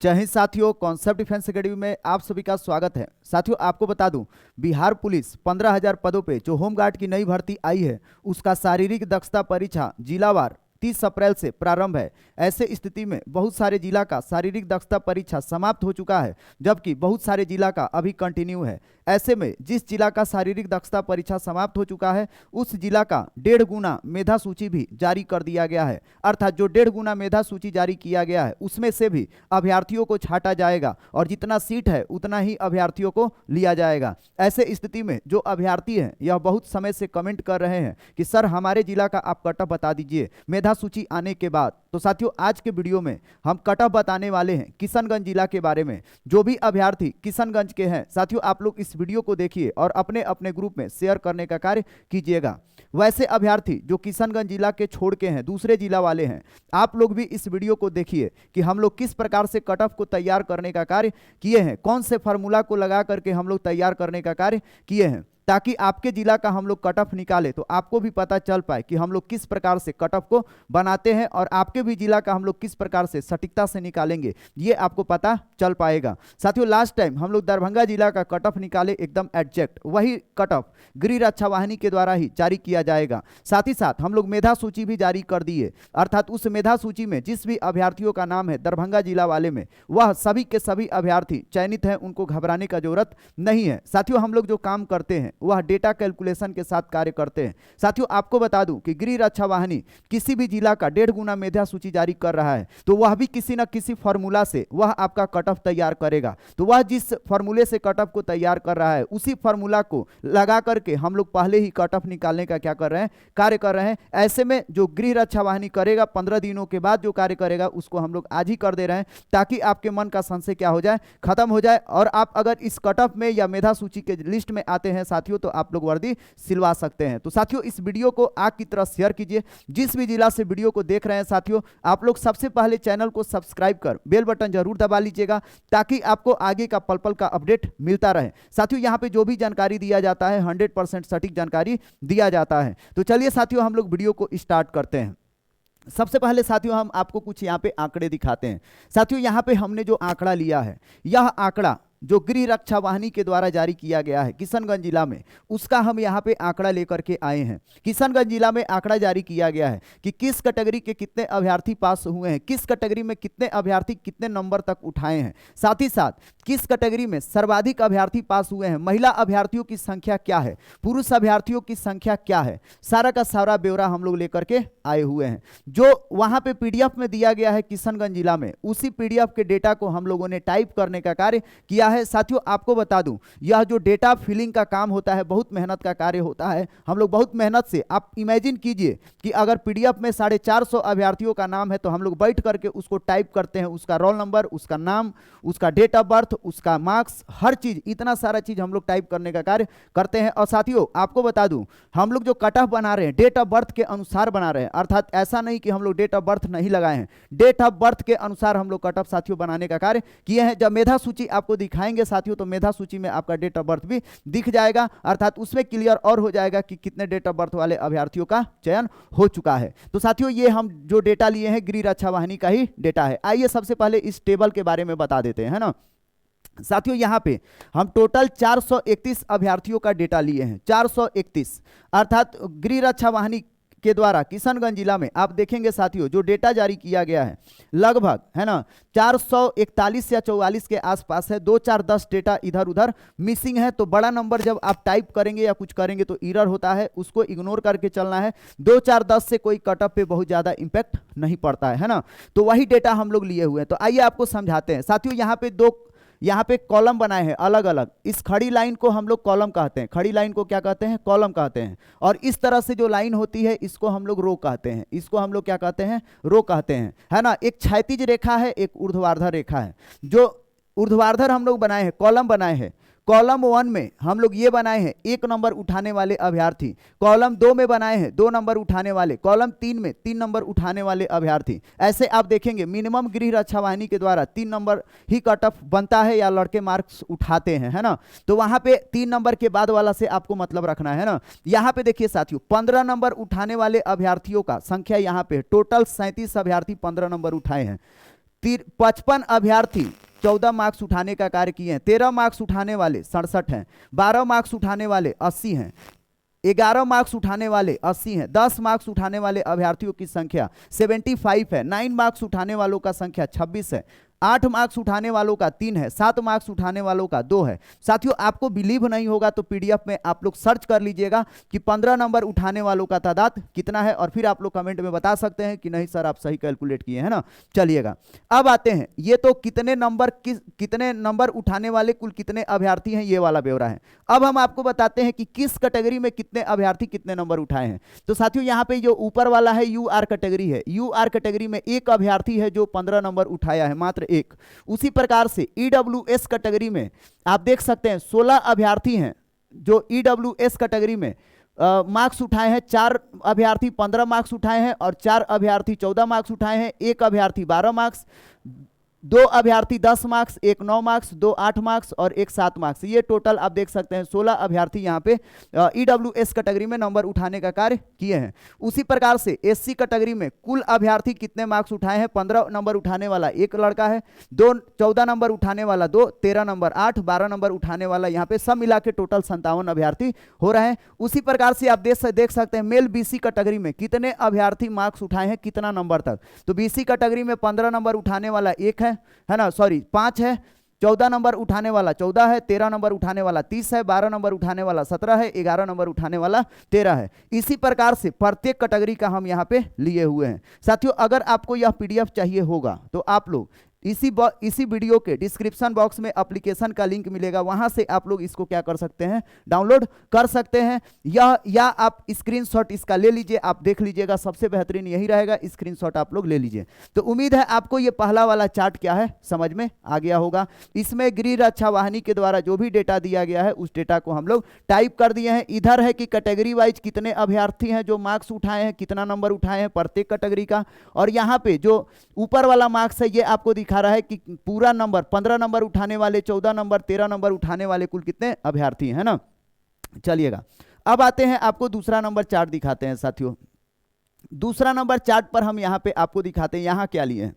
जय हिंद साथियों, concept defence academy में आप सभी का स्वागत है। साथियों, आपको बता दूं, बिहार पुलिस 15,000 पदों पे जो होमगार्ड की नई भर्ती आई है उसका शारीरिक दक्षता परीक्षा जिलावार 30 अप्रैल से प्रारंभ है। ऐसे स्थिति में बहुत सारे जिला का शारीरिक दक्षता परीक्षा समाप्त हो चुका है, जबकि बहुत सारे जिला का अभी कंटिन्यू है। ऐसे में जिस जिला का शारीरिक दक्षता परीक्षा समाप्त हो चुका है उस जिला का 1.5 गुना मेधा सूची भी जारी कर दिया गया है। अर्थात जो 1.5 गुना मेधा सूची जारी किया गया है उसमें से भी अभ्यर्थियों को छांटा जाएगा और जितना सीट है उतना ही अभ्यर्थियों को लिया जाएगा। ऐसे स्थिति में जो अभ्यर्थी हैं यह बहुत समय से कमेंट कर रहे हैं कि सर हमारे जिला का आप कट ऑफ बता दीजिए मेधा सूची आने के बाद। तो साथियों, आज के वीडियो में हम कट ऑफ बताने वाले हैं किशनगंज जिला के बारे में। जो भी अभ्यर्थी किशनगंज के हैं साथियों, आप लोग इस वीडियो को देखिए और अपने अपने ग्रुप में शेयर करने का कार्य कीजिएगा। वैसे अभ्यर्थी जो किशनगंज जिला के छोड़ के हैं, दूसरे जिला वाले हैं, आप लोग भी इस वीडियो को देखिए कि हम लोग किस प्रकार से कट ऑफ को तैयार करने का कार्य किए हैं, कौन से फार्मूला को लगा करके हम लोग तैयार करने का कार्य किए हैं, ताकि आपके जिला का हम लोग कट ऑफ निकाले तो आपको भी पता चल पाए कि हम लोग किस प्रकार से कट ऑफ को बनाते हैं और आपके भी जिला का हम लोग किस प्रकार से सटीकता से निकालेंगे, ये आपको पता चल पाएगा। साथियों, लास्ट टाइम हम लोग दरभंगा जिला का कट ऑफ निकाले एकदम एग्जैक्ट, वही कट ऑफ गृह रक्षा वाहिनी के द्वारा ही जारी किया जाएगा। साथ ही साथ हम लोग मेधा सूची भी जारी कर दिए, अर्थात उस मेधा सूची में जिस भी अभ्यर्थियों का नाम है दरभंगा जिला वाले में, वह सभी के सभी अभ्यर्थी चयनित हैं, उनको घबराने का जरूरत नहीं है। साथियों, हम लोग जो काम करते हैं वह डेटा कैलकुलेशन के साथ कार्य करते हैं। साथियों, आपको बता दूं कि गृह रक्षा वाहिनी किसी भी जिला का 1.5 गुना मेधा सूची जारी कर रहा है तो वह भी किसी न किसी फॉर्मूला से वह आपका कट ऑफ तैयार करेगा। तो वह जिस फॉर्मूले से कट ऑफ को तैयार कर रहा है उसी फॉर्मूला को लगा करके हम लोग पहले ही कट ऑफ निकालने का क्या कर रहे हैं, कार्य कर रहे हैं। ऐसे में जो गृह रक्षा वाहिनी करेगा 15 दिनों के बाद जो कार्य करेगा उसको हम लोग आज ही कर दे रहे हैं, ताकि आपके मन का संशय क्या हो जाए, खत्म हो जाए। और आप अगर इस कट ऑफ में या मेधा सूची के लिस्ट में आते हैं साथियों तो आप लोग वर्दी सिलवा सकते हैं। तो साथियों, इस वीडियो को आग की तरह शेयर कीजिए। जिस भी जिला से वीडियो को देख रहे हैं साथियों, आप लोग सबसे पहले चैनल को सब्सक्राइब कर बेल बटन जरूर दबा लीजिएगा, ताकि आपको आगे का पल पल का अपडेट मिलता रहे। साथियों, यहां पे जो भी जानकारी दिया जाता है 100% सटीक जानकारी दिया जाता है। तो चलिए साथियों, हम लोग वीडियो को स्टार्ट करते हैं। सबसे पहले साथियों हम आपको कुछ यहाँ पे आंकड़े दिखाते हैं। साथियों, यहाँ पे हमने जो आंकड़ा लिया है, यह आंकड़ा जो गृह रक्षा वाहिनी के द्वारा जारी किया गया है किशनगंज जिला में, उसका हम यहाँ पे आंकड़ा लेकर के आए हैं। किशनगंज जिला में आंकड़ा जारी किया गया है कि किस कैटेगरी के कितने अभ्यर्थी पास हुए हैं, किस कैटेगरी में कितने अभ्यर्थी कितने नंबर तक उठाए हैं, साथ ही साथ किस कैटेगरी में सर्वाधिक अभ्यर्थी पास हुए हैं, महिला अभ्यर्थियों की संख्या क्या है, पुरुष अभ्यर्थियों की संख्या क्या है, सारा का सारा ब्यौरा हम लोग लेकर के आए हुए हैं। जो वहां पे पीडीएफ में दिया गया है किशनगंज जिला में, उसी पीडीएफ के डेटा को हम लोगों ने टाइप करने का कार्य किया है। साथियों, आपको बता दूं, यह जो डेटा फिलिंग का काम होता है बहुत मेहनत का कार्य होता है। हम लोग बहुत मेहनत से, आप इमेजिन कीजिए कि अगर पीडीएफ में 450 अभ्यर्थियों का नाम है तो हम लोग बैठ करके उसको टाइप करते हैं, उसका रोल नंबर, उसका नाम, उसका डेट ऑफ बर्थ, उसका मार्क्स, हर चीज, इतना सारा चीज हम लोग टाइप करने का कार्य करते हैं। और साथियों, आपको बता दूं, हम लोग जो कट ऑफ बना रहे हैं डेट ऑफ बर्थ के अनुसार बना रहे हैं, अर्थात ऐसा नहीं कि हम लोग डेट ऑफ बर्थ नहीं लगाए हैं, डेट ऑफ बर्थ के अनुसार हम लोग कट ऑफ साथियों बनाने का कार्य किए हैं। जब मेधा सूची आपको दिखाएंगे साथियों तो मेधा सूची में आपका डेट ऑफ बर्थ भी दिख जाएगा, अर्थात उसमें क्लियर और हो जाएगा कि कितने डेट ऑफ बर्थ वाले अभ्यर्थियों का चयन हो चुका है। तो साथियों, ये हम जो डेटा लिए हैं गृह रक्षा वाहिनी का ही डेटा है। आइए सबसे पहले इस टेबल के बारे में बता देते हैं, है ना। साथियों, यहां पे हम टोटल 431 अभ्यर्थियों का डेटा लिए हैं, 431, अर्थात गृह रक्षा वाहिनी के द्वारा किशनगंज जिला में आप देखेंगे साथियों जो डेटा जारी किया गया है लगभग, है ना, 441 या 44 के आसपास है। 2-4-10 डेटा इधर उधर मिसिंग है। तो बड़ा नंबर जब आप टाइप करेंगे या कुछ करेंगे तो एरर होता है, उसको इग्नोर करके चलना है। 2-4-10 से कोई कट ऑफ पे बहुत ज्यादा इंपैक्ट नहीं पड़ता है ना। तो वही डेटा हम लोग लिए हुए हैं। तो आइए आपको समझाते हैं। साथियों, यहाँ पे कॉलम बनाए हैं अलग अलग। इस खड़ी लाइन को हम लोग कॉलम कहते हैं, खड़ी लाइन को क्या कहते हैं, कॉलम कहते हैं। और इस तरह से जो लाइन होती है इसको हम लोग रो कहते हैं, इसको हम लोग क्या कहते हैं, रो कहते हैं, है ना। एक क्षैतिज रेखा है, एक ऊर्ध्वाधर रेखा है। जो ऊर्ध्वाधर हम लोग बनाए हैं, कॉलम बनाए हैं, कॉलम 1 में हम लोग ये बनाए हैं 1 नंबर उठाने वाले अभ्यर्थी, कॉलम 2 में बनाए हैं 2 नंबर उठाने वाले, कॉलम 3 में 3 नंबर उठाने वाले अभ्यर्थी। ऐसे आप देखेंगे मिनिमम गृह रक्षा वाहिनी के द्वारा 3 नंबर ही कट ऑफ बनता है या लड़के मार्क्स उठाते हैं, है ना। तो वहां पे 3 नंबर के बाद वाला से आपको मतलब रखना है ना। यहाँ पे देखिए साथियों 15 नंबर उठाने वाले अभ्यर्थियों का संख्या यहाँ पे टोटल 37 अभ्यर्थी 15 नंबर उठाए हैं। 55 अभ्यर्थी 14 मार्क्स उठाने का कार्य किए हैं। 13 मार्क्स उठाने वाले 67 हैं, 12 मार्क्स उठाने वाले 80 हैं, 11 मार्क्स उठाने वाले 80 हैं, 10 मार्क्स उठाने वाले अभ्यर्थियों की संख्या 75 है, 9 मार्क्स उठाने वालों का संख्या 26 है, 8 मार्क्स उठाने वालों का 3 है, 7 मार्क्स उठाने वालों का 2 है। साथियों आपको बिलीव नहीं होगा तो पीडीएफ में आप लोग सर्च कर लीजिएगा कि 15 नंबर उठाने वालों का तादाद कितना है, और फिर आप लोग कमेंट में बता सकते हैं कि नहीं सर आप सही कैलकुलेट किए हैं ना। चलिएगा अब आते हैं, ये तो कितने नंबर उठाने वाले कुल कितने अभ्यर्थी हैं ये वाला ब्यौरा है। अब हम आपको बताते हैं कि किस कैटेगरी में कितने अभ्यर्थी कितने नंबर उठाए हैं। तो साथियों यहाँ पे जो ऊपर वाला है यूआर कैटेगरी है, यूआर कैटेगरी में एक अभ्यर्थी है जो 15 नंबर उठाया है, मात्र एक। उसी प्रकार से ईडब्ल्यूएस कैटेगरी में आप देख सकते हैं 16 अभ्यर्थी हैं जो ईडब्ल्यूएस कैटेगरी में मार्क्स उठाए हैं। 4 अभ्यर्थी 15 मार्क्स उठाए हैं और 4 अभ्यर्थी 14 मार्क्स उठाए हैं। एक अभ्यर्थी 12 मार्क्स, 2 अभ्यर्थी 10 मार्क्स, एक 9 मार्क्स, 2 8 मार्क्स और एक 7 मार्क्स। ये टोटल आप देख सकते हैं 16 अभ्यर्थी यहाँ पे ईडब्ल्यूएस कैटेगरी में नंबर उठाने का कार्य किए हैं। उसी प्रकार से एससी कैटेगरी में कुल अभ्यर्थी कितने मार्क्स उठाए हैं, 15 नंबर उठाने वाला एक लड़का है, 14 नंबर उठाने वाला 2, 13 नंबर 8, 12 नंबर उठाने वाला यहाँ पे सब मिला के टोटल 57 अभ्यर्थी हो रहे हैं। उसी प्रकार से आप देख सकते हैं मेल बीसी कैटेगरी में कितने अभ्यर्थी मार्क्स उठाए हैं कितना नंबर तक। तो बीसी कैटेगरी में 15 नंबर उठाने वाला एक है ना, सॉरी 5 है, 14 नंबर उठाने वाला 14 है, 13 नंबर उठाने वाला 30 है, 12 नंबर उठाने वाला 17 है, 11 नंबर उठाने वाला 13 है। इसी प्रकार से प्रत्येक कैटेगरी का हम यहाँ पे लिए हुए हैं। साथियों अगर आपको यह पीडीएफ चाहिए होगा तो आप लोग इसी वीडियो के डिस्क्रिप्शन बॉक्स में एप्लीकेशन का लिंक मिलेगा, वहां से आप लोग इसको क्या कर सकते हैं, डाउनलोड कर सकते हैं। या आप स्क्रीनशॉट इसका ले लीजिए, आप देख लीजिएगा, सबसे बेहतरीन यही रहेगा, स्क्रीनशॉट आप लोग ले लीजिए। तो उम्मीद है आपको ये पहला वाला चार्ट क्या है समझ में आ गया होगा। इसमें गृह रक्षा वाहिनी के द्वारा जो भी डेटा दिया गया है उस डेटा को हम लोग टाइप कर दिए हैं। इधर है कि कैटेगरी वाइज कितने अभ्यर्थी हैं जो मार्क्स उठाए हैं, कितना नंबर उठाए हैं प्रत्येक कैटेगरी का, और यहाँ पे जो ऊपर वाला मार्क्स है ये आपको दिखा रहा है कि पूरा नंबर 15 नंबर उठाने वाले, 14 नंबर, 13 नंबर उठाने वाले कुल कितने अभ्यर्थी हैं ना। चलिएगा अब आते हैं, आपको दूसरा नंबर चार्ट दिखाते हैं। साथियों दूसरा नंबर चार्ट पर हम यहाँ पे आपको दिखाते हैं, यहाँ क्या लिए हैं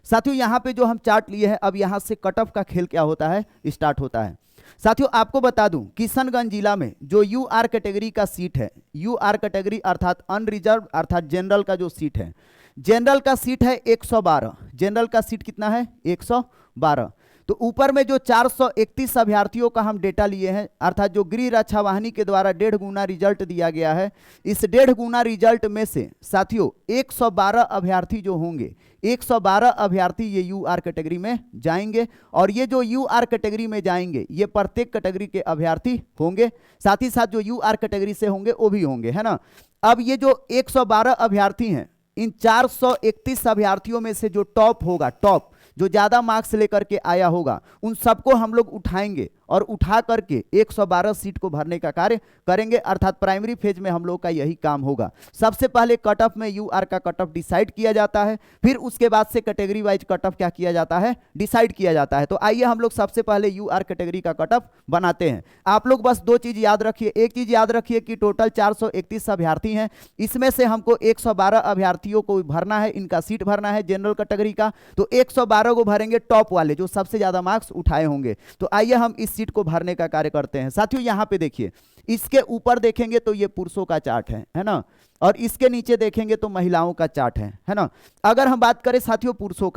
साथियों। यहाँ पे जो हम चार्ट लिए हैं, अब यहाँ से कट ऑफ का खेल क्या होता है, स्टार्ट होता है। साथियों आपको बता दूं किशनगंज जिला में जो यूआर कैटेगरी का सीट है, यूआर कैटेगरी अर्थात अनरिजर्व अर्थात जनरल का जो सीट है, जनरल का सीट है 112। जनरल का सीट कितना है, 112। तो ऊपर में जो 431 अभ्यर्थियों का हम डेटा लिए हैं, अर्थात जो गृह रक्षा वाहिनी के द्वारा 1.5 गुना रिजल्ट दिया गया है, इस 1.5 गुना रिजल्ट में से साथियों 112 अभ्यर्थी जो होंगे, 112 अभ्यर्थी ये यूआर कैटेगरी में जाएंगे। और ये जो यूआर कैटेगरी में जाएंगे ये प्रत्येक कैटेगरी के अभ्यर्थी होंगे, साथ ही साथ जो यूआर कैटेगरी से होंगे वो भी होंगे, है ना। अब ये जो 112 अभ्यर्थी हैं, इन 431 अभ्यर्थियों में से जो टॉप होगा, टॉप जो ज्यादा मार्क्स लेकर के आया होगा, उन सबको हम लोग उठाएंगे और उठा करके 112 सीट को भरने का कार्य करेंगे। अर्थात प्राइमरी फेज में हम लोग का यही काम होगा। सबसे पहले कट ऑफ में यूआर का कट ऑफ डिसाइड किया जाता है, फिर उसके बाद से कैटेगरी वाइज कट ऑफ क्या किया जाता है, डिसाइड किया जाता है। तो आइए हम लोग सबसे पहले यूआर कैटेगरी का कट ऑफ बनाते हैं। आप लोग बस 2 चीज याद रखिए। एक चीज याद रखिए कि टोटल 431 अभ्यर्थी हैं, इसमें से हमको 112 अभ्यर्थियों को भरना है, इनका सीट भरना है जनरल कैटेगरी का। तो 112 को भरेंगे टॉप वाले जो सबसे ज्यादा मार्क्स उठाए होंगे। तो आइए हम इस सीट को भरने का कार्य करते हैं। साथियों यहां पे देखिए, इसके ऊपर देखेंगे तो ये पुरुषों का चार्ट है ना, और इसके नीचे देखेंगे तो महिलाओं का चार्ट है ना। अगर हम बात करें साथियों पुरुषों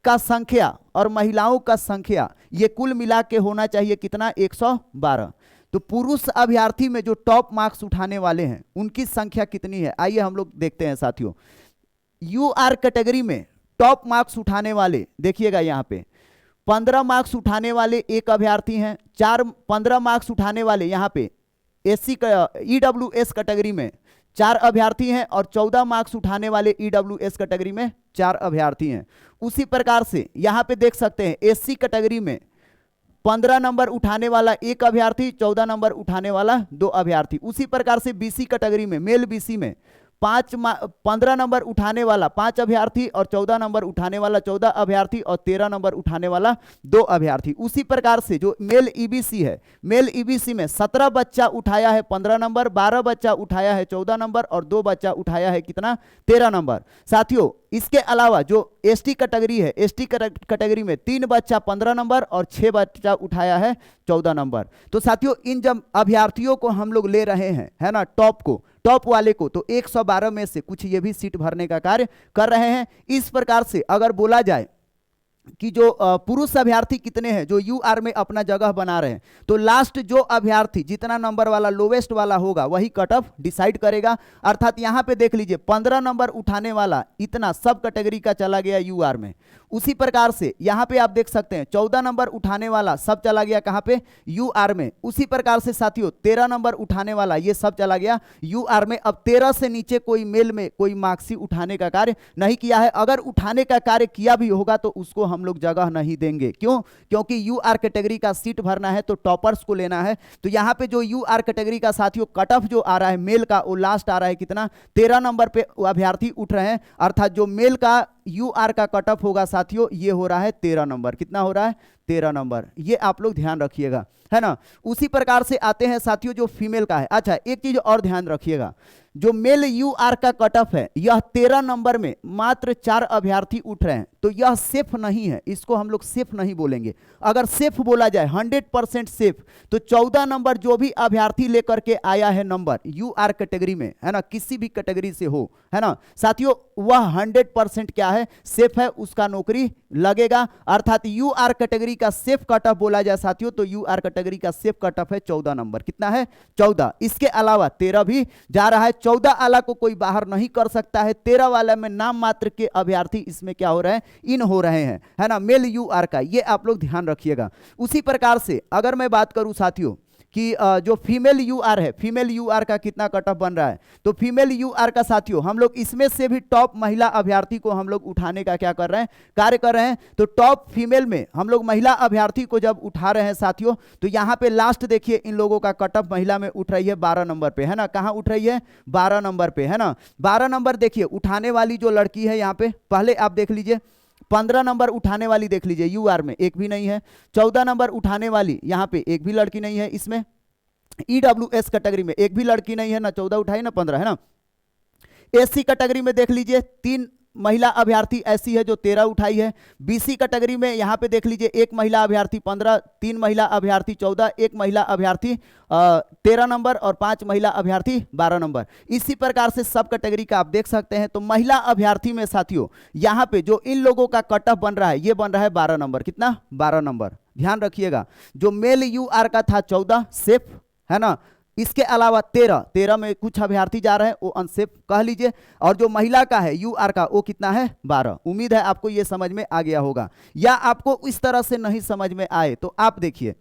का संख्या और महिलाओं का संख्या ये कुल मिला के होना चाहिए कितना, 112। तो पुरुष अभ्यर्थी में जो टॉप मार्क्स उठाने वाले हैं उनकी संख्या कितनी है, आइए हम लोग देखते हैं। साथियों यूआर कैटेगरी में टॉप मार्क्स उठाने वाले देखिएगा, यहां पे 15 मार्क्स उठाने वाले एक अभ्यर्थी हैं, 15 मार्क्स उठाने वाले यहाँ पे एससी ईडब्ल्यूएस कैटेगरी में 4 अभ्यर्थी हैं, और 14 मार्क्स उठाने वाले ईडब्ल्यूएस कैटेगरी में 4 अभ्यर्थी हैं। उसी प्रकार से यहाँ पे देख सकते हैं एससी कैटेगरी में 15 नंबर उठाने वाला एक अभ्यर्थी, 14 नंबर उठाने वाला 2 अभ्यर्थी। उसी प्रकार से बीसी कैटेगरी में, मेल बीसी में 15 नंबर उठाने वाला 5 अभ्यर्थी और 14 नंबर उठाने वाला 14 अभ्यर्थी और 13 नंबर उठाने वाला 2 अभ्यर्थी। उसी प्रकार से जो मेल ईबीसी है, मेल ईबीसी में 17 बच्चा उठाया है 15 नंबर, 12 बच्चा उठाया है 14 नंबर और 2 बच्चा उठाया है कितना, 13 नंबर। साथियों इसके अलावा जो एसटी कैटेगरी है, एसटी कैटेगरी में 3 बच्चा 15 नंबर और 6 बच्चा उठाया है 14 नंबर। तो साथियों इन जब अभ्यर्थियों को हम लोग ले रहे हैं, है ना, टॉप वाले को, तो 112 में से कुछ ये भी सीट भरने का कार्य कर रहे हैं। इस प्रकार से अगर बोला जाए कि जो पुरुष अभ्यर्थी कितने हैं जो यूआर में अपना जगह बना रहे हैं, तो लास्ट जो अभ्यर्थी जितना नंबर वाला लोवेस्ट वाला होगा वही कट ऑफ डिसाइड करेगा। अर्थात यहां पे देख लीजिए 15 नंबर उठाने वाला इतना सब कैटेगरी का चला गया यूआर में। उसी प्रकार से यहां पे आप देख सकते हैं 14 नंबर उठाने वाला सब चला गया कहां पे, यूआर में। उसी प्रकार से साथियों 13 नंबर उठाने वाला ये सब चला गया यूआर में। अब 13 से नीचे कोई मेल में कोई मार्क्सिट उठाने का कार्य नहीं किया है। अगर उठाने का कार्य किया भी होगा तो उसको हम लोग जगह नहीं देंगे। क्यों? क्योंकि यूआर कैटेगरी का सीट भरना है तो टॉपर्स को लेना है। तो यहां पे जो यूआर कैटेगरी का साथियों कट ऑफ जो आ रहा है मेल का, वो लास्ट आ रहा है कितना, 13 नंबर पे अभ्यर्थी उठ रहे हैं। अर्थात जो मेल का यूआर का कट ऑफ होगा साथियों ये हो रहा है 13 नंबर। कितना हो रहा है? 13 नंबर। ये आप लोग ध्यान रखिएगा, है ना। उसी प्रकार से आते हैं साथियों जो फीमेल का है। अच्छा एक चीज और ध्यान रखिएगा, जो मेल यूआर का कट ऑफ है यह 13 नंबर में मात्र 4 अभ्यर्थी उठ रहे हैं, तो यह सेफ नहीं है। इसको हम लोग सेफ नहीं बोलेंगे। अगर सेफ बोला जाए 100% सेफ, तो 14 नंबर जो भी अभ्यर्थी लेकर के आया है नंबर यूआर कैटेगरी में, है ना, किसी भी कैटेगरी से हो, है ना साथियों, वह 100% क्या है, सेफ है, उसका नौकरी लगेगा। अर्थात यूआर कैटेगरी का सेफ कट ऑफ बोला जाए साथियों तो यूआर कैटेगरी का सेफ कट ऑफ है 14 नंबर। कितना है? 14। इसके अलावा 13 भी जा रहा है। 14 वाला को कोई बाहर नहीं कर सकता है। 13 वाला में नाम मात्र के अभ्यर्थी इसमें क्या हो रहे हैं, इन हो रहे हैं, है ना, मेल यूआर का। ये आप लोग ध्यान रखिएगा। उसी प्रकार से अगर मैं बात करूं साथियों कि जो फीमेल यूआर है, फीमेल यूआर का कितना कट ऑफ बन रहा है, तो फीमेल यूआर का साथियों हम लोग इसमें से भी टॉप महिला अभ्यर्थी को हम लोग उठाने का क्या कर रहे हैं, कार्य कर रहे हैं। तो टॉप फीमेल में हम लोग महिला अभ्यर्थी को जब उठा रहे हैं साथियों, तो यहां पे लास्ट देखिए इन लोगों का कट ऑफ महिला में उठ रही है 12 नंबर पे, है ना। कहां उठ रही है? 12 नंबर पे, है ना। 12 नंबर देखिए उठाने वाली जो लड़की है, यहां पे पहले आप देख लीजिए 15 नंबर उठाने वाली देख लीजिए यूआर में एक भी नहीं है। 14 नंबर उठाने वाली यहां पे एक भी लड़की नहीं है। इसमें ईडब्ल्यूएस कैटेगरी में एक भी लड़की नहीं है, ना 14 उठाई ना 15, है ना। एससी कैटेगरी में देख लीजिए 3 महिला अभ्यर्थी ऐसी है जो 13 उठाई है। बीसी कैटेगरी में यहां पे देख लीजिए 1 महिला अभ्यर्थी 15, 3 महिला अभ्यर्थी 14, 1 महिला अभ्यर्थी 13 नंबर और 5 महिला अभ्यर्थी 12 नंबर। इसी प्रकार से सब कैटेगरी का आप देख सकते हैं। तो महिला अभ्यर्थी में साथियों यहां पे जो इन लोगों का कट ऑफ बन रहा है, ये बन रहा है 12 नंबर। कितना? 12 नंबर। ध्यान रखिएगा। जो मेल यूआर का था 14 सेफ, है ना। इसके अलावा 13 में कुछ अभ्यर्थी जा रहे हैं, वो अनसेफ कह लीजिए। और जो महिला का है यूआर का वो कितना है? 12। उम्मीद है आपको ये समझ में आ गया होगा। या आपको इस तरह से नहीं समझ में आए तो आप देखिए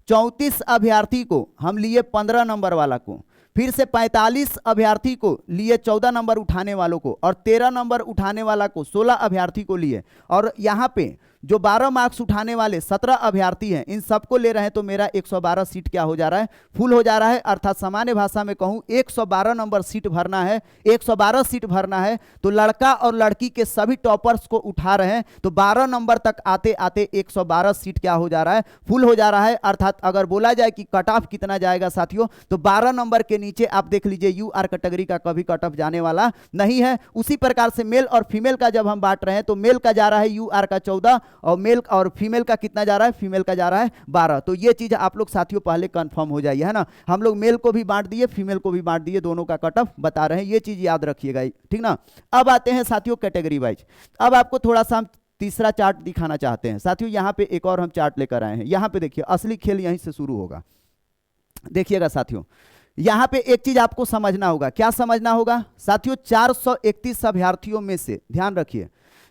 34 अभ्यर्थी को हम लिए 15 नंबर वाला को, फिर से 45 अभ्यर्थी को लिए 14 नंबर उठाने वालों को, और 13 नंबर उठाने वाला को 16 अभ्यर्थी को लिए, और यहाँ पे जो 12 मार्क्स उठाने वाले 17 अभ्यर्थी हैं इन सबको ले रहे हैं। तो मेरा 112 सीट क्या हो जा रहा है? फुल हो जा रहा है। अर्थात सामान्य भाषा में कहूं 112 नंबर सीट भरना है, 112 सीट भरना है। तो लड़का और लड़की के सभी टॉपर्स को उठा रहे हैं। तो 12 नंबर तक आते आते 112 सीट क्या हो जा रहा है? फुल हो जा रहा है। अर्थात अगर बोला जाए कि कट ऑफ कितना जाएगा साथियों, तो 12 नंबर के नीचे आप देख लीजिए यूआर कैटेगरी का कभी कट ऑफ जाने वाला नहीं है। उसी प्रकार से मेल और फीमेल का जब हम बांट रहे हैं तो मेल का जा रहा है यूआर का 14 और मेल और फीमेल का कितना जा रहा है? फीमेल का जा रहा है 12। तो ये चीज आप लोग साथियों पहले कंफर्म हो जाइए, है ना। हम लोग मेल को भी बांट दिए, फीमेल को भी बांट दिए, दोनों का कट ऑफ बता रहे हैं। ये चीज याद रखिएगा, ठीक ना। अब आते हैं साथियों कैटेगरी वाइज। अब आपको थोड़ा सा हम तीसरा चार्ट दिखाना चाहते हैं साथियों। यहां पे एक और हम चार्ट लेकर आए हैं। यहां पे देखिए असली खेल यहीं से शुरू होगा। देखिएगा साथियों, यहां पे एक चीज आपको समझना होगा। क्या समझना होगा साथियों? 431 अभ्यर्थियों में से ध्यान रखिए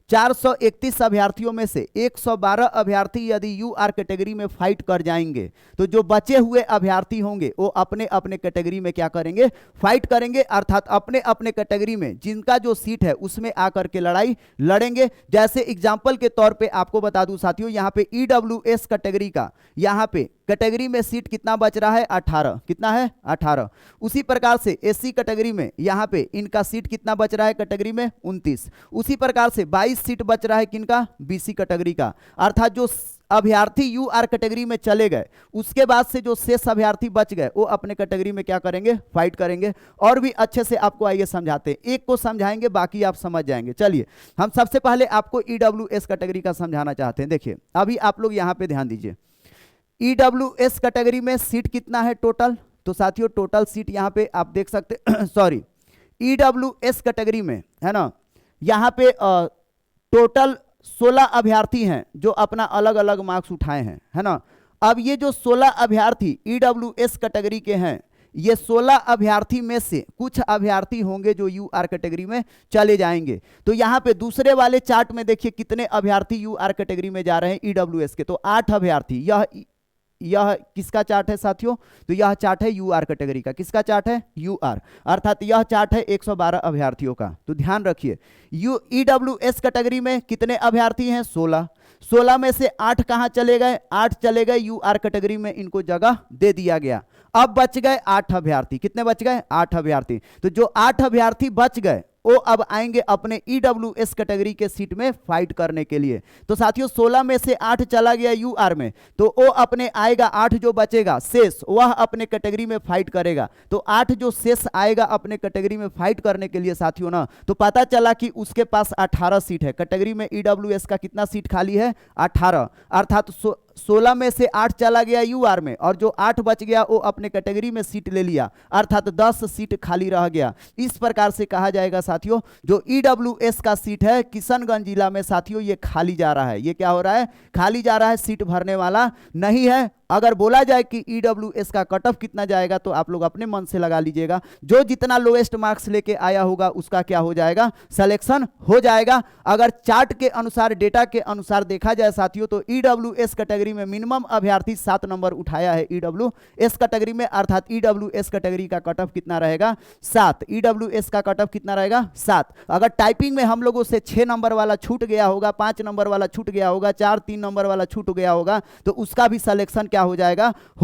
431 अभ्यर्थियों में से 112 अभ्यर्थी यदि यूआर कैटेगरी में फाइट कर जाएंगे तो जो बचे हुए अभ्यर्थी होंगे वो अपने अपने कैटेगरी में क्या करेंगे, फाइट करेंगे, अर्थात अपने अपने कैटेगरी में जिनका जो सीट है उसमें आकर के लड़ाई लड़ेंगे। जैसे एग्जाम्पल के तौर पे आपको बता दूं साथियों, यहाँ पे ईडब्ल्यूएस कैटेगरी का यहाँ पे कैटेगरी में सीट कितना बच रहा है, 18। कितना है, 18। उसी प्रकार से एससी कैटेगरी में यहाँ पे इनका सीट कितना बच रहा है कैटेगरी में, 29। उसी प्रकार से 22 सीट बच रहा है किनका, बीसी कैटेगरी का। अर्थात जो अभ्यर्थी यूआर कैटेगरी में चले गए उसके बाद से जो शेष अभ्यर्थी बच गए वो अपने कैटेगरी में क्या करेंगे, फाइट करेंगे। और भी अच्छे से आपको आइए समझाते हैं, एक को समझाएंगे बाकी आप समझ जाएंगे। चलिए हम सबसे पहले आपको ईडब्ल्यूएस कैटेगरी का समझाना चाहते हैं। देखिए अभी आप लोग यहाँ पे ध्यान दीजिए, ईडब्ल्यूएस कैटेगरी में सीट कितना है टोटल, तो साथियों टोटल सीट यहाँ पे आप देख सकते सॉरी, ईडब्ल्यूएस कैटेगरी में है ना, यहाँ पे टोटल 16 अभ्यर्थी हैं जो अपना अलग अलग मार्क्स उठाए हैं, है ना। अब ये जो 16 अभ्यर्थी ईडब्ल्यूएस कैटेगरी के हैं, ये 16 अभ्यर्थी में से कुछ अभ्यर्थी होंगे जो यूआर कैटेगरी में चले जाएंगे। तो यहाँ पे दूसरे वाले चार्ट में देखिए कितने अभ्यर्थी यूआर कैटेगरी में जा रहे हैं ईडब्ल्यूएस के, तो 8 अभ्यर्थी। यह किसका चार्ट है साथियों, तो यह चार्ट है यूआर कैटेगरी का। किसका चार्ट है, यूआर, अर्थात यह चार्ट है 112 अभ्यर्थियों का। तो ध्यान रखिए ईडब्ल्यूएस कैटेगरी में कितने अभ्यर्थी हैं, 16। 16 में से 8 कहां चले गए, 8 चले गए यूआर कैटेगरी में, इनको जगह दे दिया गया। अब बच गए 8 अभ्यर्थी। कितने बच गए, 8 अभ्यर्थी। तो जो 8 अभ्यर्थी बच गए वो अब आएंगे अपने ईडब्ल्यूएस कैटेगरी के सीट में फाइट करने के लिए। तो साथियों 16 में से 8 चला गया यूआर में, तो वो अपने आएगा 8 जो बचेगा शेष, वह अपने कैटेगरी में फाइट करेगा। तो 8 जो शेष आएगा अपने कैटेगरी में फाइट करने के लिए साथियों ना, तो पता चला कि उसके पास 18 सीट है कैटेगरी में। ईडब्ल्यूएस का कितना सीट खाली है, 18। अर्थात 16 में से 8 चला गया यूआर में और जो 8 बच गया वो अपने कैटेगरी में सीट ले लिया, अर्थात 10 सीट खाली रह गया। इस प्रकार से कहा जाएगा साथियों जो ईडब्ल्यूएस का सीट है किशनगंज जिला में साथियों ये खाली जा रहा है। ये क्या हो रहा है, खाली जा रहा है, सीट भरने वाला नहीं है। अगर बोला जाए कि ईडब्ल्यूएस का कट ऑफ कितना जाएगा तो आप लोग अपने मन से लगा लीजिएगा, जो जितना लोएस्ट मार्क्स लेके आया होगा उसका क्या हो जाएगा, सिलेक्शन हो जाएगा। अगर चार्ट के अनुसार, डेटा के अनुसार देखा जाए साथियों तो ईडब्ल्यूएस कैटेगरी में मिनिमम अभ्यर्थी 7 नंबर उठाया है ईडब्ल्यूएस कैटेगरी में, अर्थात ईडब्ल्यूएस कैटेगरी का कट ऑफ कितना रहेगा, 7। ईडब्ल्यूएस का कट ऑफ कितना रहेगा, 7। अगर टाइपिंग में हम लोगों से 6 नंबर वाला छूट गया होगा, 5 नंबर वाला छूट गया होगा, 4-3 नंबर वाला छूट गया होगा तो उसका भी सिलेक्शन क्या हो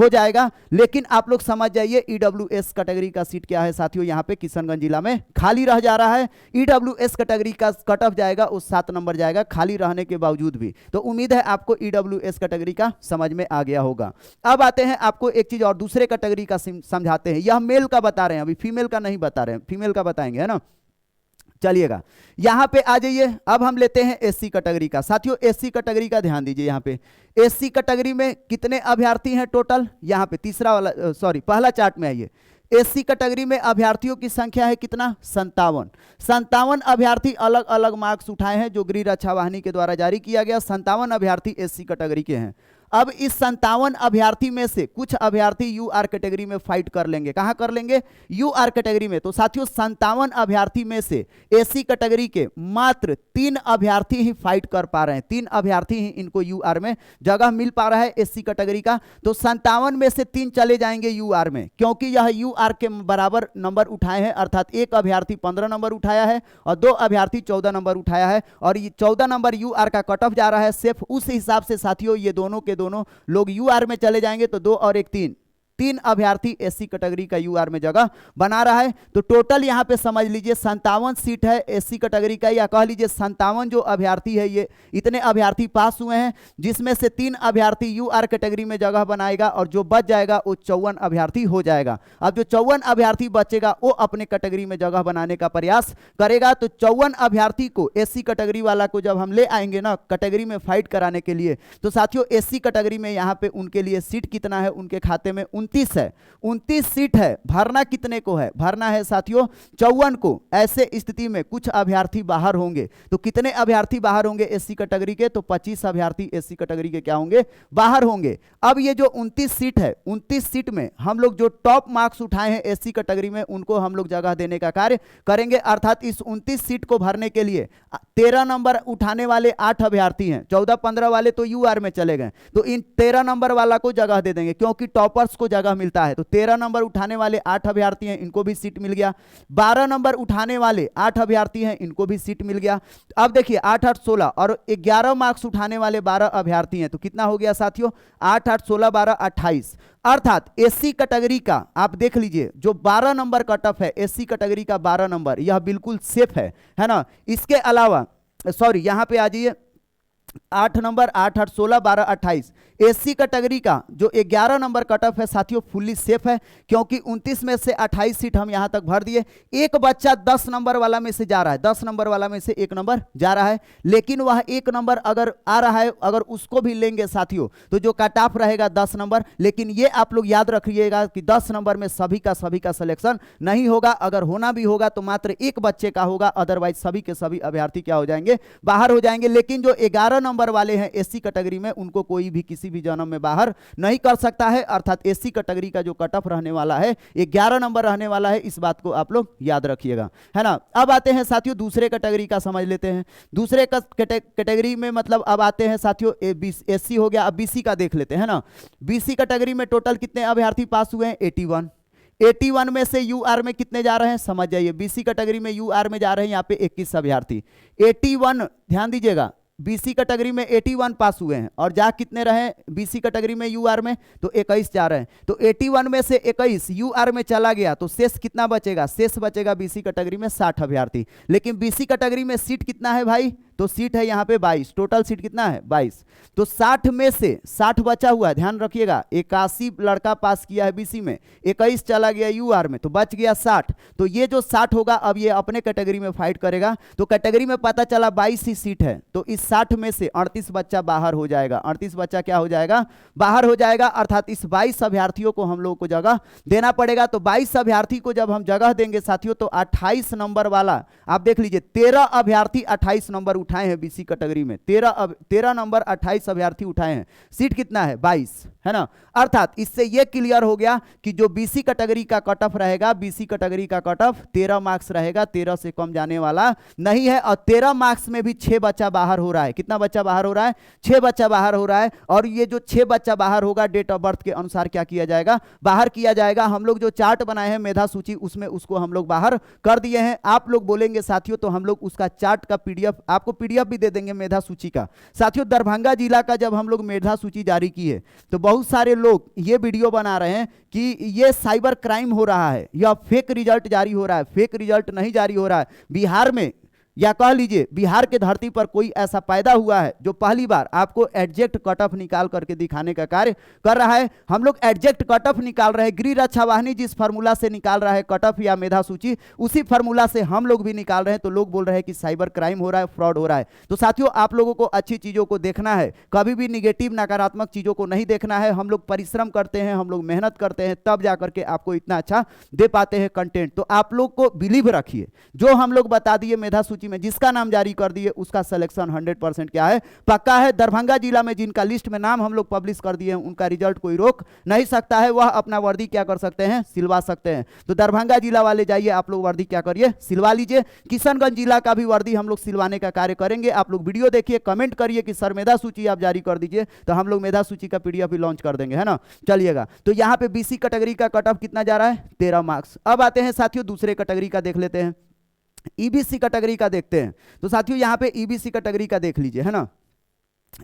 जाएगा। लेकिन आप लोग समझ जाइए ईडब्ल्यूएस कैटेगरी का सीट क्या है साथियों, यहां पे किशनगंज जिला में खाली रह जा रहा है। ईडब्ल्यूएस कैटेगरी का कट ऑफ जाएगा वो 7 नंबर जाएगा खाली रहने के बावजूद भी। तो उम्मीद है आपको ईडब्ल्यूएस कैटेगरी का समझ में आ गया होगा। अब आते हैं आपको एक चीज और दूसरे कैटेगरी का समझाते हैं। यह मेल का बता रहे हैं, अभी फीमेल का नहीं बता रहे हैं, फीमेल का बताएंगे, है ना। चलिएगा यहां पे आ जाइए, अब हम लेते हैं एससी कैटेगरी का। साथियों एससी कैटेगरी का ध्यान दीजिए, यहां पे एससी कैटेगरी में कितने अभ्यर्थी हैं टोटल, यहां पे तीसरा वाला पहला चार्ट में आइए। एससी कैटेगरी में अभ्यर्थियों की संख्या है कितना, 57 अभ्यर्थी अलग अलग मार्क्स उठाए हैं जो गृह रक्षा वाहिनी के द्वारा जारी किया गया। 57 अभ्यर्थी एससी कैटेगरी के हैं। अब इस 57 अभ्यर्थी में से कुछ अभ्यर्थी यूआर कैटेगरी में फाइट कर लेंगे। कहां कर लेंगे, यूआर कैटेगरी में। तो साथियों 57 अभ्यर्थी में से एससी कैटेगरी के मात्र 3 अभ्यर्थी ही फाइट कर पा रहे हैं। 3 अभ्यर्थी ही इनको यूआर में जगह मिल पा रहा है एससी कैटेगरी का। तो 57 में से 3 चले जाएंगे यूआर में, क्योंकि यह यूआर के बराबर नंबर उठाए हैं, अर्थात एक अभ्यर्थी 15 नंबर उठाया है और 2 अभ्यर्थी 14 नंबर उठाया है, और ये 14 नंबर यूआर का कट ऑफ जा रहा है। सिर्फ उस हिसाब से साथियों ये दोनों के दोनों लोग यूआर में चले जाएंगे। तो 2 और 1 3 अभ्यर्थी एससी कैटेगरी का यूआर में जगह बना रहा है। तो टोटल यहां पे समझ लीजिए 57 सीट है एससी कैटेगरी का, या कह लीजिए 57 जो अभ्यर्थी है, ये इतने अभ्यर्थी पास हुए हैं, जिसमें से 3 अभ्यर्थी यूआर कैटेगरी में जगह बनाएगा और जो बच जाएगा वो 54 अभ्यर्थी हो जाएगा। अब जो 54 अभ्यर्थी बचेगा वो अपने कैटेगरी में जगह बनाने का प्रयास करेगा। तो 54 अभ्यर्थी को एससी कैटेगरी वाला को जब हम ले आएंगे ना कैटेगरी में फाइट कराने के लिए, तो साथियों एससी कैटेगरी में यहाँ पे उनके लिए सीट कितना है, उनके खाते में 29 है, 29 सीट है, भरना कितने को है? भरना है साथियों 54 को। ऐसे स्थिति में कुछ अभ्यर्थी बाहर होंगे, तो कितने अभ्यर्थी बाहर होंगे एससी कैटेगरी के? तो 25 अभ्यर्थी एससी कैटेगरी के क्या होंगे? बाहर होंगे। अब ये जो 29 सीट है, 29 सीट में हम लोग जो टॉप मार्क्स उठाए हैं एससी कैटेगरी में, उनको हम लोग जगह देने का कार्य करेंगे। अर्थात इस 29 सीट को भरने के लिए 13 नंबर उठाने वाले 8 अभ्यर्थी हैं, 14-15 वाले तो यूआर में चले गए, तो इन 13 नंबर वाला को जगह दे देंगे, क्योंकि टॉपर्स को जगह मिलता है। तो 13 नंबर उठाने वाले 8 अभ्यर्थी हैं, इनको भी सीट मिल गया। 12 नंबर उठाने वाले 8 अभ्यर्थी हैं, इनको भी सीट मिल गया। अब देखिए 8 8 16 और 11 मार्क्स उठाने वाले 12 अभ्यर्थी हैं, तो कितना हो गया साथियों? 8 8 16 12 28। अर्थात एससी कैटेगरी का आप देख लीजिए जो 12 नंबर कट ऑफ है, एससी कैटेगरी का 12 नंबर, यह बिल्कुल सेफ है ना। इसके अलावा सॉरी यहां पे आ जाइए 8 नंबर 8 8 16 12 28। एससी कैटेगरी का जो 11 नंबर कट ऑफ है साथियों फुल्ली सेफ है, क्योंकि 29 में से 28 सीट हम यहां तक भर दिए। एक बच्चा 10 नंबर वाला में से जा रहा है, 10 नंबर वाला में से 1 नंबर जा रहा है, लेकिन वह 1 नंबर अगर आ रहा है, अगर उसको भी लेंगे साथियों तो जो कट ऑफ रहेगा 10 नंबर। लेकिन ये आप लोग याद रखिएगा कि 10 नंबर में सभी का सिलेक्शन नहीं होगा, अगर होना भी होगा तो मात्र एक बच्चे का होगा, अदरवाइज सभी के सभी अभ्यर्थी क्या हो जाएंगे? बाहर हो जाएंगे। लेकिन जो 11 नंबर वाले हैं एससी कैटेगरी में, उनको कोई भी किसी भी जन्म में बाहर नहीं कर सकता है। अर्थात एससी कैटेगरी का जो कट ऑफ रहने वाला है 11 नंबर रहने वाला है, इस बात को आप लोग याद रखिएगा, है ना। अब आते हैं साथियों दूसरे कैटेगरी का समझ लेते हैं। दूसरे कैटेगरी में मतलब अब आते हैं साथियों एससी हो गया, अब बीसी का देख लेते हैं ना। बीसी कैटेगरी में टोटल कितने अभ्यर्थी पास हुए हैं? 81। 81 में से यूआर में कितने जा रहे हैं? समझ जाइए, बीसी कैटेगरी में यूआर में जा रहे हैं यहाँ पे 21 अभ्यर्थी। 81 ध्यान दीजिएगा, बीसी कैटेगरी में 81 पास हुए हैं, और जा कितने रहे बीसी कैटेगरी में यूआर में? तो 21 जा रहे हैं। तो 81 में से 21 यूआर में चला गया, तो शेष कितना बचेगा? शेष बचेगा बीसी कैटेगरी में 60 अभ्यर्थी। लेकिन बीसी कैटेगरी में सीट कितना है भाई? तो सीट है यहाँ पे 22। टोटल सीट कितना है? 22। तो 60 में से 60 बचा हुआ है, ध्यान रखिएगा, 81 लड़का पास किया है बीसी में, 21 चला गया यूआर में, तो बच गया 60। तो ये जो 60 होगा अब ये अपने कैटेगरी में फाइट करेगा। तो कैटेगरी में पता चला 22 ही सीट है, तो इस 60 में से 38 बच्चा बाहर हो जाएगा। 38 बच्चा क्या हो जाएगा? बाहर हो जाएगा। अर्थात इस 22 अभ्यर्थियों को हम लोग को जगह देना पड़ेगा। तो 22 अभ्यर्थी को जब हम जगह देंगे साथियों, तो 28 नंबर वाला आप देख लीजिए, 13 अभ्यर्थी 28 नंबर उठाए हैं बीसी कैटेगरी में, 13 नंबर 28 अभ्यर्थी उठाए हैं। सीट कितना है? 22, है ना। अर्थात इससे यह क्लियर हो गया कि जो बीसी कैटेगरी का कट ऑफ रहेगा, बीसी कैटेगरी का कट ऑफ 13 मार्क्स रहेगा, 13 से कम जाने वाला नहीं है। और 13 मार्क्स में भी 6 बच्चा बाहर हो रहा है। कितना बच्चा बाहर हो रहा है? 6 बच्चा बाहर हो रहा है। और ये जो 6 बच्चा बाहर होगा डेट ऑफ बर्थ के अनुसार क्या किया जाएगा? बाहर किया जाएगा। हम लोग जो चार्ट बनाए हैं मेधा सूची, उसमें उसको हम लोग बाहर कर दिए हैं। आप लोग बोलेंगे साथियों तो हम लोग उसका चार्ट का पीडीएफ आपको पीडीएफ भी दे देंगे मेधा सूची का। साथियों दरभंगा जिला का जब हम लोग मेधा सूची जारी की है, तो बहुत सारे लोग ये वीडियो बना रहे हैं कि ये साइबर क्राइम हो रहा है या फेक रिजल्ट जारी हो रहा है। फेक रिजल्ट नहीं जारी हो रहा है। बिहार में या कह लीजिए बिहार के धरती पर कोई ऐसा पैदा हुआ है जो पहली बार आपको एग्जैक्ट कट ऑफ निकाल करके दिखाने का कार्य कर रहा है। हम लोग एग्जैक्ट कट ऑफ निकाल रहे हैं। गृह रक्षा वाहिनी जिस फार्मूला से निकाल रहा है कट ऑफ या मेधा सूची, उसी फार्मूला से हम लोग भी निकाल रहे हैं। तो लोग बोल रहे हैं कि साइबर क्राइम हो रहा है, फ्रॉड हो रहा है। तो साथियों आप लोगों को अच्छी चीजों को देखना है, कभी भी निगेटिव नकारात्मक चीजों को नहीं देखना है। हम लोग परिश्रम करते हैं, हम लोग मेहनत करते हैं, तब जाकर के आपको इतना अच्छा दे पाते हैं कंटेंट। तो आप लोग को बिलीव रखिए, जो हम लोग बता दिए मेधा सूची में, जिसका नाम जारी कर दिए उसका सिलेक्शन 100% क्या है? पक्का है। दरभंगा जिला में जिनका लिस्ट में नाम हम लोग पब्लिश कर दिए हैं, उनका रिजल्ट कोई रोक नहीं सकता है। वह अपना वर्दी क्या कर सकते हैं? सिलवा सकते हैं। तो दरभंगा जिला वाले जाइए, आप लोग वर्दी क्या करिए? सिलवा लीजिए। किशनगंज जिला का भी वर्दी हम लोग सिलवाने का कार्य करेंगे। आप लोग वीडियो देखिए, कमेंट करिए कि सर मेधा सूची आप जारी कर दीजिए, तो हम लोग मेधा सूची का पीडीएफ भी लॉन्च कर देंगे, है ना। चलिएगा, तो यहां पे बीसी कैटेगरी का कट ऑफ कितना जा रहा है? 13 मार्क्स। अब आते हैं साथियों दूसरे कैटेगरी का देख लेते हैं, ईबीसी कैटेगरी का देखते हैं। तो साथियों यहां पे ईबीसी कैटेगरी का देख लीजिए, है ना।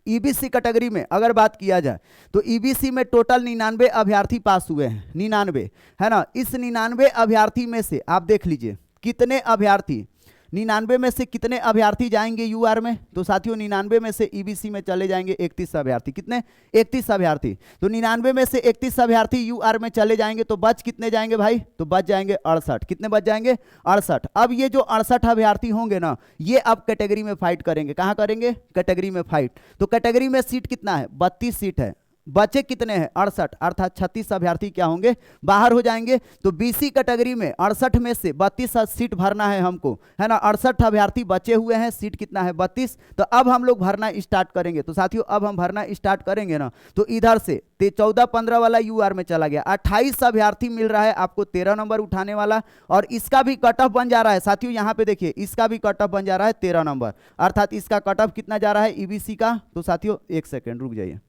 ईबीसी कैटेगरी में अगर बात किया जाए तो ईबीसी में टोटल 99 अभ्यर्थी पास हुए हैं, 99, है ना। इस 99 अभ्यर्थी में से आप देख लीजिए कितने अभ्यर्थी, 99 में से कितने अभ्यर्थी जाएंगे यूआर में? तो साथियों 99 में से ईबीसी में चले जाएंगे 31 अभ्यर्थी। कितने? 31 अभ्यर्थी। तो 99 में से 31 अभ्यर्थी यूआर में चले जाएंगे, तो बच कितने जाएंगे भाई? तो बच जाएंगे 68। कितने बच जाएंगे? 68। अब ये जो 68 अभ्यर्थी होंगे ना, ये अब कैटेगरी में फाइट करेंगे। कहां करेंगे? कैटेगरी में फाइट। तो कैटेगरी में सीट कितना है? 32 सीट है। बचे कितने हैं 68, अर्थात 36 अभ्यर्थी क्या होंगे, बाहर हो जाएंगे। तो बीसी कैटेगरी में 68 में से 32 सीट भरना है हमको, है ना। 68 अभ्यर्थी बचे हुए हैं, सीट कितना है 32। तो अब हम लोग भरना स्टार्ट करेंगे। तो साथियों अब हम भरना स्टार्ट करेंगे ना, तो इधर से 14-15 वाला यूआर में चला गया। 28 अभ्यर्थी मिल रहा है आपको 13 नंबर उठाने वाला, और इसका भी कट ऑफ बन जा रहा है साथियों। यहाँ पे देखिए इसका भी कट ऑफ बन जा रहा है 13 नंबर, अर्थात इसका कट ऑफ कितना जा रहा है ईबीसी का। तो साथियों एक सेकेंड रुक जाइए,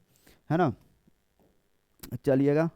है ना, चलिएगा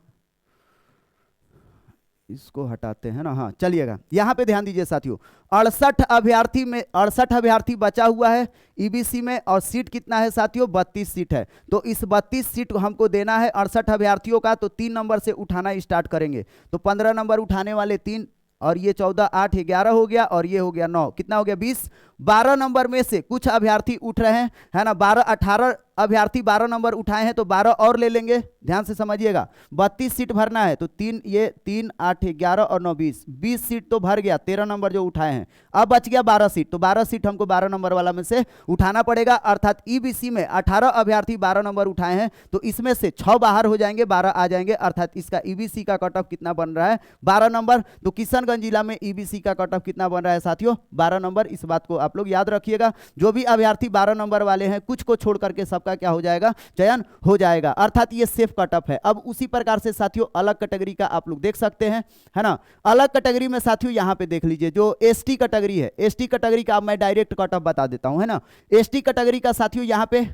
इसको हटाते हैं ना, हाँ चलिएगा। यहां पे ध्यान दीजिए साथियों, 68 अभ्यर्थी में 68 अभ्यर्थी बचा हुआ है ईबीसी में, और सीट कितना है साथियों 32 सीट है। तो इस 32 सीट हमको देना है 68 अभ्यर्थियों का। तो 3 नंबर से उठाना स्टार्ट करेंगे। तो 15 नंबर उठाने वाले 3, और ये 14, 8, 11 हो गया, और ये हो गया 9, कितना हो गया 20। 12 नंबर में से कुछ अभ्यर्थी उठ रहे हैं, है ना। 18 अभ्यर्थी 12 नंबर उठाए हैं, तो 12 और ले लेंगे। ध्यान से समझिएगा, 32 सीट भरना है। तो 3, ये 3, 8, 11 और 9, 20 सीट तो भर गया 13 नंबर जो उठाए हैं। अब बच गया 12 सीट। तो 12 सीट हमको 12 नंबर वाला में से उठाना पड़ेगा, अर्थात ईबीसी में 18 अभ्यर्थी 12 नंबर उठाए हैं, तो इसमें से 6 बाहर हो जाएंगे, 12 आ जाएंगे, अर्थात इसका ईबीसी का कट ऑफ कितना बन रहा है 12 नंबर। तो किशनगंज जिला में ईबीसी का कट ऑफ कितना बन रहा है साथियों 12 नंबर। इस बात को आप लोग याद रखिएगा। जो भी अभ्यर्थी 12 नंबर वाले हैं, कुछ को छोड़ करके सबका क्या हो जाएगा, चयन हो जाएगा, अर्थात ये सेफ कट ऑफ है। अब उसी प्रकार से साथियों अलग कैटेगरी का आप लोग देख सकते हैं, है ना। अलग कैटेगरी में साथियों यहां पे देख लीजिए, जो एसटी कैटेगरी है, एसटी कैटेगरी का मैं डायरेक्ट कट ऑफ बता देता हूं, है ना। एसटी कैटेगरी का साथियों यहां पे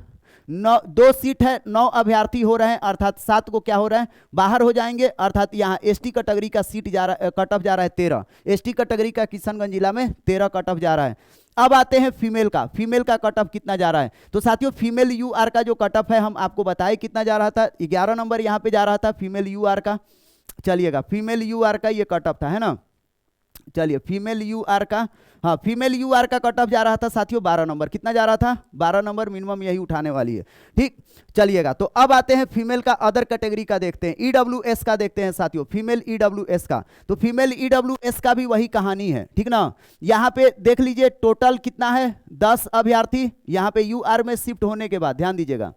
2 सीट है, 9 अभ्यर्थी हो रहे हैं, अर्थात 7 को क्या हो रहा है बाहर हो जाएंगे, अर्थात यहाँ एसटी कैटेगरी का सीट जा रहा है, कट ऑफ जा रहा है 13। एसटी कैटेगरी का किशनगंज जिला में 13 कट ऑफ जा रहा है। अब आते हैं फीमेल का, फीमेल का कट ऑफ कितना जा रहा है। तो साथियों फीमेल यूआर का जो कट ऑफ है हम आपको बताए कितना जा रहा था, 11 नंबर यहाँ पे जा रहा था फीमेल यूआर का। चलिएगा, फीमेल यूआर का ये कट ऑफ था, है ना। चलिए फीमेल यूआर का, हाँ फीमेल यूआर का कट ऑफ जा रहा था साथियों 12 नंबर। कितना जा रहा था 12 नंबर, मिनिमम यही उठाने वाली है, ठीक। चलिएगा, तो अब आते हैं फीमेल का अदर कैटेगरी का देखते हैं, ईडब्ल्यूएस का देखते हैं साथियों, फीमेल ईडब्ल्यूएस का। तो फीमेल ईडब्ल्यूएस का भी वही कहानी है, ठीक ना। यहाँ पे देख लीजिए टोटल कितना है 10 अभ्यर्थी यहाँ पे यूआर में शिफ्ट होने के बाद, ध्यान दीजिएगा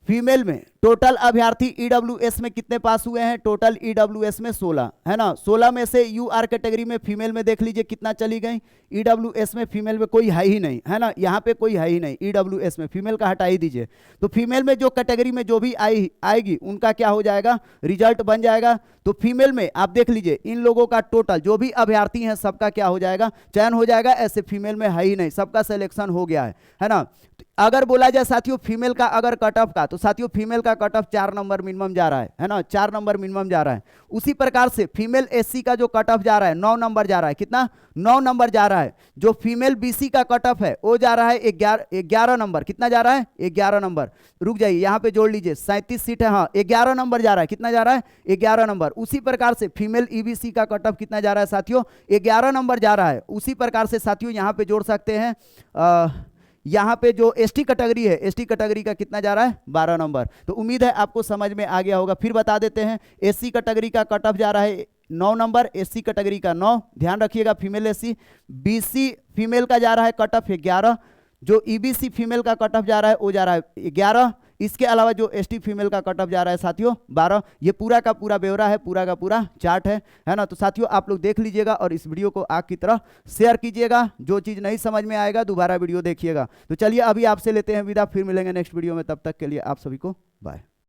फीमेल में टोटल अभ्यर्थी ईडब्ल्यूएस में कितने पास हुए हैं, टोटल ईडब्ल्यूएस में 16, है ना। 16 में से यूआर कैटेगरी में फीमेल में देख लीजिए कितना चली गई, ईडब्ल्यूएस में फीमेल में कोई है ही नहीं, है ना। यहाँ पे कोई है ही नहीं ईडब्ल्यूएस में, फीमेल का हटा ही दीजिए। तो फीमेल में जो कैटेगरी में जो भी आएगी उनका क्या हो जाएगा, रिजल्ट बन जाएगा। तो फीमेल में आप देख लीजिए इन लोगों का टोटल जो भी अभ्यर्थी हैं सबका क्या हो जाएगा, चयन हो जाएगा। ऐसे फीमेल में है ही नहीं, सबका सिलेक्शन हो गया है ना। अगर बोला जाए साथियों फीमेल का अगर कट ऑफ का, तो साथियों फीमेल का कट ऑफ 4 नंबर मिनिमम जा रहा है ना, 4 नंबर मिनिमम जा रहा है। उसी प्रकार से फीमेल एससी का जो कट ऑफ जा रहा है 9 नंबर जा रहा है, कितना 9 नंबर जा रहा है। जो फीमेल बीसी का कट ऑफ है वो जा रहा है 11 नंबर, कितना जा रहा है 11 नंबर। रुक जाइए यहाँ पे जोड़ लीजिए 37 सीट है, हाँ 11 नंबर जा रहा है, कितना जा रहा है 11 नंबर। उसी प्रकार से फीमेल ईबीसी का कट ऑफ कितना जा रहा है साथियों 11 नंबर जा रहा है। उसी प्रकार से साथियों यहाँ पे जोड़ सकते हैं यहाँ पे जो एसटी कैटेगरी है, एसटी कैटेगरी का कितना जा रहा है 12 नंबर। तो उम्मीद है आपको समझ में आ गया होगा। फिर बता देते हैं एससी कैटेगरी का कट ऑफ जा रहा है 9 नंबर, एससी कैटेगरी का 9, ध्यान रखिएगा फीमेल एससी। बीसी फीमेल का जा रहा है कट ऑफ 11, जो ईबीसी फीमेल का कट ऑफ जा रहा है वो जा रहा है 11। इसके अलावा जो एसटी फीमेल का कट ऑफ जा रहा है साथियों 12। ये पूरा का पूरा ब्यौरा है, पूरा का पूरा चार्ट है ना। तो साथियों आप लोग देख लीजिएगा और इस वीडियो को आग की तरह शेयर कीजिएगा। जो चीज़ नहीं समझ में आएगा दोबारा वीडियो देखिएगा। तो चलिए अभी आपसे लेते हैं विदा, फिर मिलेंगे नेक्स्ट वीडियो में। तब तक के लिए आप सभी को बाय।